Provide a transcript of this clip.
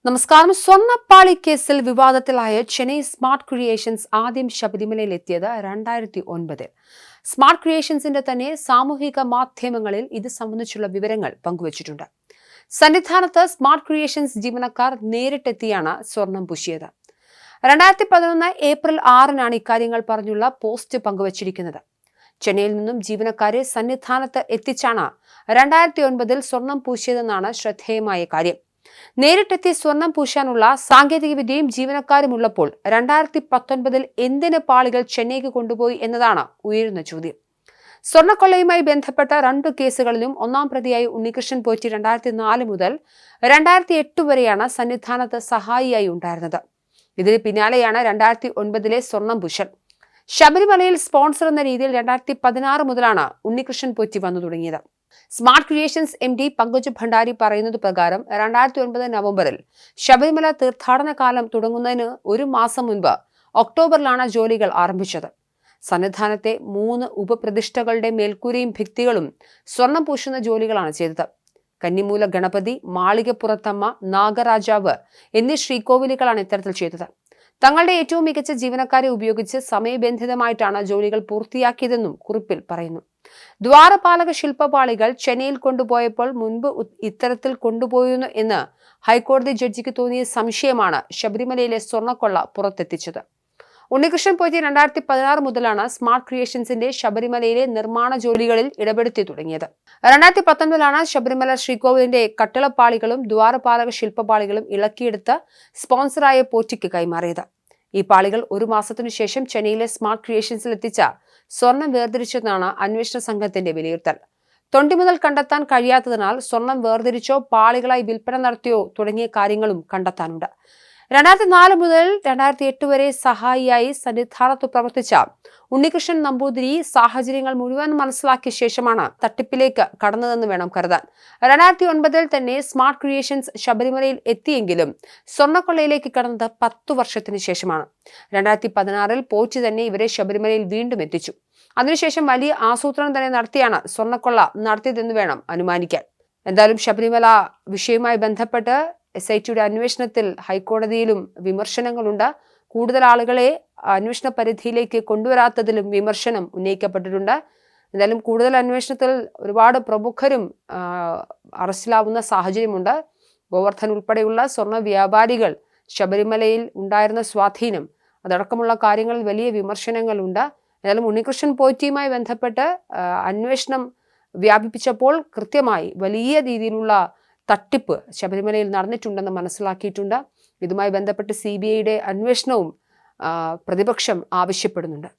നമസ്കാരം. സ്വർണ്ണപ്പാളി കേസിൽ വിവാദത്തിലായ Chennai smart creations ആദ്യം ശബരിമലയിലെത്തിയത് 2009. സ്മാർട്ട് ക്രിയേഷൻസിന്റെ തന്നെ സാമൂഹിക മാധ്യമങ്ങളിൽ ഇത് സംബന്ധിച്ചുള്ള വിവരങ്ങൾ പങ്കുവച്ചിട്ടുണ്ട്. സന്നിധാനത്ത് സ്മാർട്ട് ക്രിയേഷൻസ് ജീവനക്കാർ നേരിട്ടെത്തിയാണ് സ്വർണം പൂശിയത്. 2011 ഏപ്രിൽ 6 ഇക്കാര്യങ്ങൾ പറഞ്ഞുള്ള പോസ്റ്റ് പങ്കുവച്ചിരിക്കുന്നത്. ചെന്നൈയിൽ നിന്നും ജീവനക്കാരെ സന്നിധാനത്ത് എത്തിച്ചാണ് 2009 സ്വർണം പൂശിയതെന്നാണ് ശ്രദ്ധേയമായ കാര്യം. നേരിട്ടെത്തി സ്വർണം പൂശാനുള്ള സാങ്കേതികവിദ്യയും ജീവനക്കാരും ഉള്ളപ്പോൾ 2019 എന്തിന് പാളികൾ ചെന്നൈക്ക് കൊണ്ടുപോയി എന്നതാണ് ഉയരുന്ന ചോദ്യം. സ്വർണ്ണക്കൊള്ളയുമായി ബന്ധപ്പെട്ട 2 കേസുകളിലും ഒന്നാം പ്രതിയായി ഉണ്ണികൃഷ്ണൻ പോറ്റി 2004 മുതൽ 2008 വരെയാണ് സന്നിധാനത്ത് സഹായിയായി ഉണ്ടായിരുന്നത്. ഇതിന് പിന്നാലെയാണ് 2009 സ്വർണം പൂശൽ. ശബരിമലയിൽ സ്പോൺസർ എന്ന രീതിയിൽ 2016 മുതലാണ് ഉണ്ണികൃഷ്ണൻ പോറ്റി വന്നു തുടങ്ങിയത്. Smart creations MD Pankaj Bhandari പറയുന്നത് പ്രകാരം 2009 നവംബറിൽ ശബരിമല തീർത്ഥാടന കാലം തുടങ്ങുന്നതിന് 1 മാസം മുൻപ് ഒക്ടോബറിലാണ് ജോലികൾ ആരംഭിച്ചത്. സന്നിധാനത്തെ 3 ഉപപ്രതിഷ്ഠകളുടെ മേൽക്കൂരയും ഭിത്തികളും സ്വർണം പൂശുന്ന ജോലികളാണ് ചെയ്തത്. കന്നിമൂല ഗണപതി, മാളികപ്പുറത്തമ്മ, നാഗരാജാവ് എന്നീ ശ്രീകോവിലുകളാണ് ഇത്തരത്തിൽ ചെയ്തത്. തങ്ങളുടെ ഏറ്റവും മികച്ച ജീവനക്കാരെ ഉപയോഗിച്ച് സമയബന്ധിതമായിട്ടാണ് ജോലികൾ പൂർത്തിയാക്കിയതെന്നും കുറിപ്പിൽ പറയുന്നു. ദ്വാരപാലക ശില്പപാളികൾ ചെന്നൈയിൽ കൊണ്ടുപോയപ്പോൾ മുൻപ് ഇത്തരത്തിൽ കൊണ്ടുപോയിരുന്നു എന്ന് ഹൈക്കോടതി ജഡ്ജിക്ക് തോന്നിയ സംശയമാണ് ശബരിമലയിലെ സ്വർണ്ണക്കൊള്ള പുറത്തെത്തിച്ചത്. ഉണ്ണികൃഷ്ണൻ പോറ്റി 2016 മുതലാണ് സ്മാർട്ട് ക്രിയേഷൻസിന്റെ ശബരിമലയിലെ നിർമ്മാണ ജോലികളിൽ ഇടപെടുത്തി തുടങ്ങിയത്. 2019 ശബരിമല ശ്രീകോവിലിന്റെ കട്ടിളപ്പാളികളും ദ്വാരപാലക ശില്പപാളികളും ഇളക്കിയെടുത്ത് സ്പോൺസറായ പോറ്റിക്ക് കൈമാറിയത്. ഈ പാളികൾ 1 മാസത്തിനു ശേഷം ചെന്നൈയിലെ സ്മാർട്ട് ക്രിയേഷൻസിൽ എത്തിച്ച സ്വർണം വേർതിരിച്ചെന്നാണ് അന്വേഷണ സംഘത്തിന്റെ വിലയിരുത്തൽ. തൊണ്ടി മുതൽ കണ്ടെത്താൻ കഴിയാത്തതിനാൽ സ്വർണം വേർതിരിച്ചോ പാളികളായി വിൽപ്പന നടത്തിയോ തുടങ്ങിയ കാര്യങ്ങളും കണ്ടെത്താനുണ്ട്. 2004 മുതൽ 2008 വരെ സഹായിയായി സന്നിധാനത്ത് പ്രവർത്തിച്ച ഉണ്ണികൃഷ്ണൻ നമ്പൂതിരി സാഹചര്യങ്ങൾ മുഴുവൻ മനസ്സിലാക്കിയ ശേഷമാണ് തട്ടിപ്പിലേക്ക് കടന്നതെന്ന് വേണം കരുതാൻ. 2009 തന്നെ സ്മാർട്ട് ക്രിയേഷൻസ് ശബരിമലയിൽ എത്തിയെങ്കിലും സ്വർണ്ണക്കൊള്ളയിലേക്ക് കടന്നത് 10 വർഷത്തിന് ശേഷമാണ്. 2016 പോറ്റി തന്നെ ഇവരെ ശബരിമലയിൽ വീണ്ടും എത്തിച്ചു. അതിനുശേഷം വലിയ ആസൂത്രണം തന്നെ നടത്തിയാണ് സ്വർണ്ണക്കൊള്ള നടത്തിയതെന്ന് വേണം അനുമാനിക്കാൻ. എന്തായാലും ശബരിമല വിഷയവുമായി ബന്ധപ്പെട്ട് SITയുടെ അന്വേഷണത്തിൽ ഹൈക്കോടതിയിലും വിമർശനങ്ങളുണ്ട്. കൂടുതൽ ആളുകളെ അന്വേഷണ പരിധിയിലേക്ക് കൊണ്ടുവരാത്തതിലും വിമർശനം ഉന്നയിക്കപ്പെട്ടിട്ടുണ്ട്. എന്തായാലും കൂടുതൽ അന്വേഷണത്തിൽ ഒരുപാട് പ്രമുഖരും അറസ്റ്റിലാവുന്ന സാഹചര്യമുണ്ട്. ഗോവർദ്ധൻ ഉൾപ്പെടെയുള്ള സ്വർണ്ണ വ്യാപാരികൾ ശബരിമലയിൽ ഉണ്ടായിരുന്ന സ്വാധീനം അതടക്കമുള്ള കാര്യങ്ങളിൽ വലിയ വിമർശനങ്ങളുണ്ട്. എന്നാലും ഉണ്ണികൃഷ്ണൻ പോറ്റിയുമായി ബന്ധപ്പെട്ട് അന്വേഷണം വ്യാപിപ്പിച്ചപ്പോൾ കൃത്യമായി വലിയ രീതിയിലുള്ള തട്ടിപ്പ് ശബരിമലയിൽ നടന്നിട്ടുണ്ടെന്ന് മനസ്സിലാക്കിയിട്ടുണ്ട്. ഇതുമായി ബന്ധപ്പെട്ട് CBIയുടെ അന്വേഷണവും പ്രതിപക്ഷം ആവശ്യപ്പെടുന്നുണ്ട്.